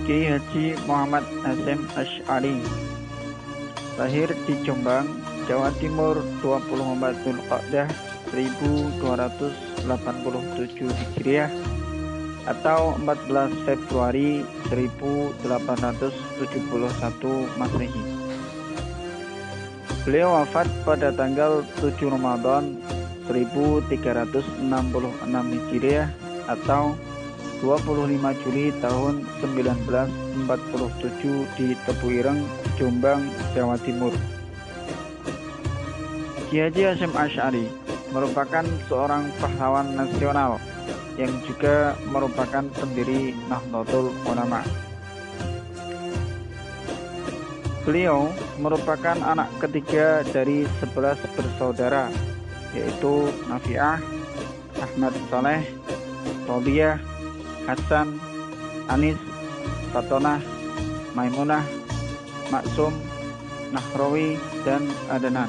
Kiai Haji Muhammad Hasyim Asy'ari, lahir di Jombang, Jawa Timur 24 Dzulqa'dah 1287 Hijriah atau 14 Februari 1871 Masehi. Beliau wafat pada tanggal 7 Ramadan 1366 Hijriah atau 25 Juli tahun 1947 di Tebu Ireng, Jombang, Jawa Timur. Kiai Haji Hasyim Asy'ari merupakan seorang pahlawan nasional yang juga merupakan pendiri Nahdlatul Ulama. Beliau merupakan anak ketiga dari 11 bersaudara, yaitu Nafi'ah, Ahmad Saleh, Robiah, Hasan, Anis, Fatonah, Maimunah, Maksum, Nahrawi, dan Adnan.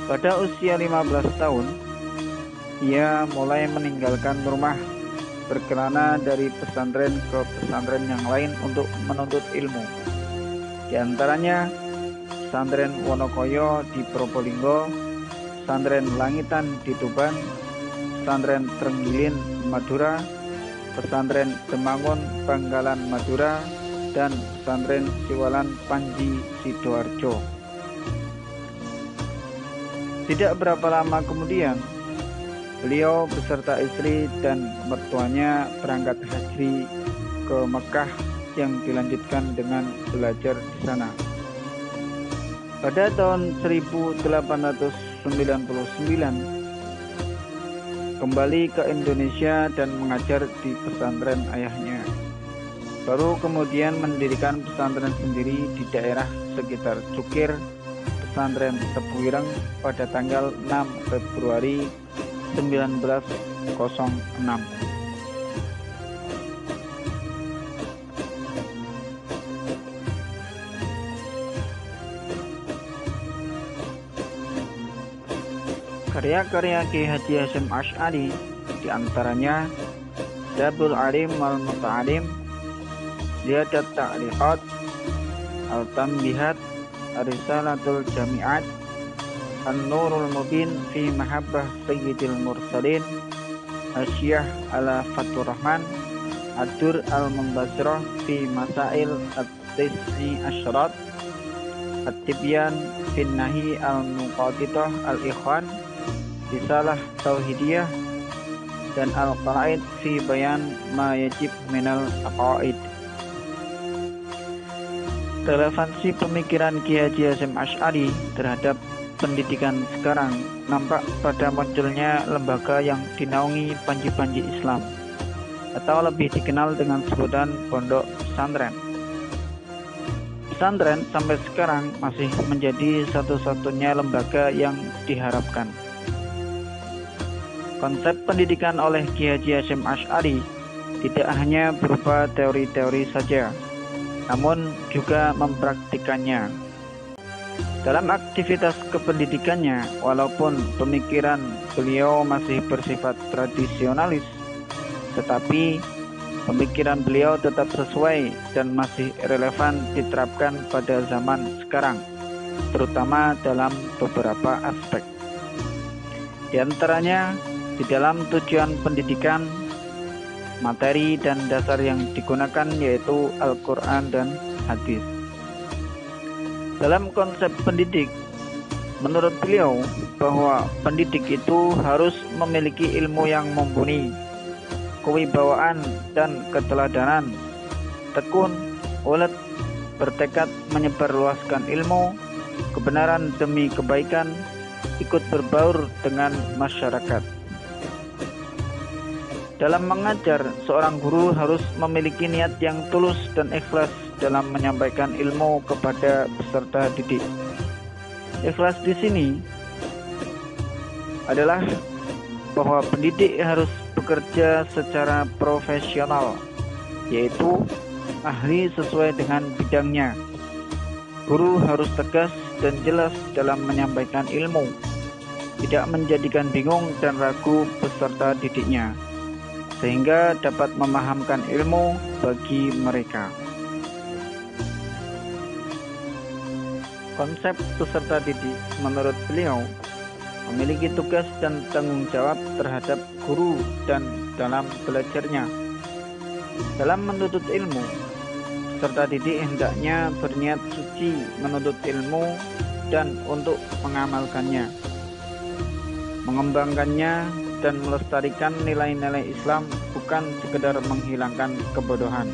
Pada usia 15 tahun, ia mulai meninggalkan rumah, berkelana dari pesantren ke pesantren yang lain untuk menuntut ilmu. Di antaranya pesantren Wonokoyo di Probolinggo, pesantren Langitan di Tuban, pesantren Trenggilin Madura, pesantren Temanggung Bangkalan Madura, dan pesantren Siwalan Panji Sidoarjo. Tidak berapa lama kemudian, beliau beserta istri dan mertuanya berangkat haji ke Mekah yang dilanjutkan dengan belajar di sana. Pada tahun 1899, kembali ke Indonesia dan mengajar di pesantren ayahnya. Baru kemudian mendirikan pesantren sendiri di daerah sekitar Cukir, pesantren Tebu Ireng pada tanggal 6 Februari 1906. Karya-karya Kiai Haji Hasyim Asy'ari diantaranya Dabul Alim wal Muta'alim, Ziyadat Ta'liqat, Al-Tanbihat, Ar-Risalatul Jami'at, An-Nurul Mubin fi Mahabbah Sayyidil Mursalin, Asyiyah ala Fatur Rahman, Ad-Dur Al-Mumbasirah fi Masail At-Tis'i Asyrat, At-Tibyan fin Nahi Al-Muqatitah Al-Ikhwan, Risalah Tauhidiyah, dan Al-Qala'id fi Bayan ma yajib minal aqaid. Relevansi pemikiran Kiai Haji Hasyim Asy'ari terhadap pendidikan sekarang nampak pada munculnya lembaga yang dinaungi panji-panji Islam, atau lebih dikenal dengan sebutan pondok pesantren. Pesantren sampai sekarang masih menjadi satu-satunya lembaga yang diharapkan. Konsep pendidikan oleh Kiai Haji Hasyim Asy'ari tidak hanya berupa teori-teori saja, namun juga mempraktikannya. Dalam aktivitas kependidikannya, walaupun pemikiran beliau masih bersifat tradisionalis, tetapi pemikiran beliau tetap sesuai dan masih relevan diterapkan pada zaman sekarang, terutama dalam beberapa aspek. Di antaranya, di dalam tujuan pendidikan, materi dan dasar yang digunakan yaitu Al-Quran dan hadis. Dalam konsep pendidik, menurut beliau bahwa pendidik itu harus memiliki ilmu yang mumpuni, kewibawaan dan keteladanan, tekun, ulet, bertekad menyebarluaskan ilmu, kebenaran demi kebaikan, ikut berbaur dengan masyarakat. Dalam mengajar, seorang guru harus memiliki niat yang tulus dan ikhlas dalam menyampaikan ilmu kepada peserta didik. Ikhlas di sini adalah bahwa pendidik harus bekerja secara profesional, yaitu ahli sesuai dengan bidangnya. Guru harus tegas dan jelas dalam menyampaikan ilmu, tidak menjadikan bingung dan ragu peserta didiknya, sehingga dapat memahamkan ilmu bagi mereka. Konsep peserta didik menurut beliau memiliki tugas dan tanggung jawab terhadap guru dan dalam belajarnya. Dalam menuntut ilmu, peserta didik hendaknya berniat suci menuntut ilmu dan untuk mengamalkannya, mengembangkannya, dan melestarikan nilai-nilai Islam, bukan sekedar menghilangkan kebodohan.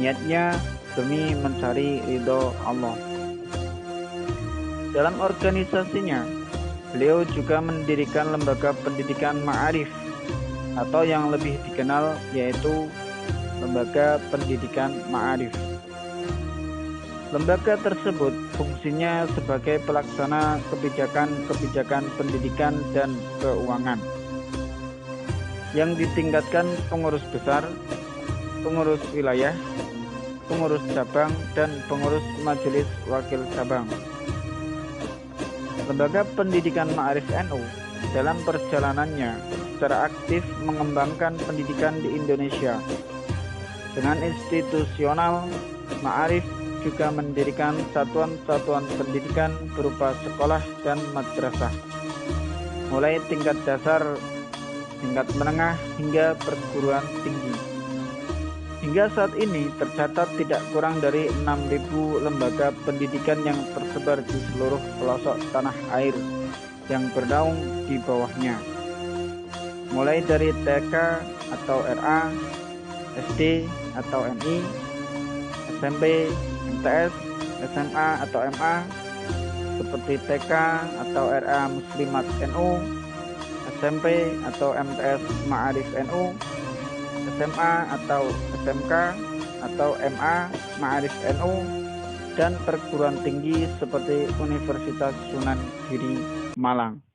Niatnya demi mencari ridho Allah. Dalam organisasinya, beliau juga mendirikan lembaga pendidikan ma'arif atau yang lebih dikenal yaitu Lembaga Pendidikan Ma'arif. Lembaga tersebut fungsinya sebagai pelaksana kebijakan-kebijakan pendidikan dan keuangan yang ditingkatkan pengurus besar, pengurus wilayah, pengurus cabang, dan pengurus majelis wakil cabang. Lembaga Pendidikan Ma'arif NU dalam perjalanannya secara aktif mengembangkan pendidikan di Indonesia. Dengan institusional, Ma'arif juga mendirikan satuan-satuan pendidikan berupa sekolah dan madrasah, mulai tingkat dasar, tingkat menengah, hingga perguruan tinggi. Hingga saat ini tercatat tidak kurang dari 6.000 lembaga pendidikan yang tersebar di seluruh pelosok tanah air yang bernaung di bawahnya. Mulai dari TK atau RA, SD atau MI, SMP, MTS, SMA atau MA, seperti TK atau RA Muslimat NU, SMP atau MTS Ma'arif NU, SMA atau SMK atau MA Ma'arif NU, dan perguruan tinggi seperti Universitas Sunan Giri Malang.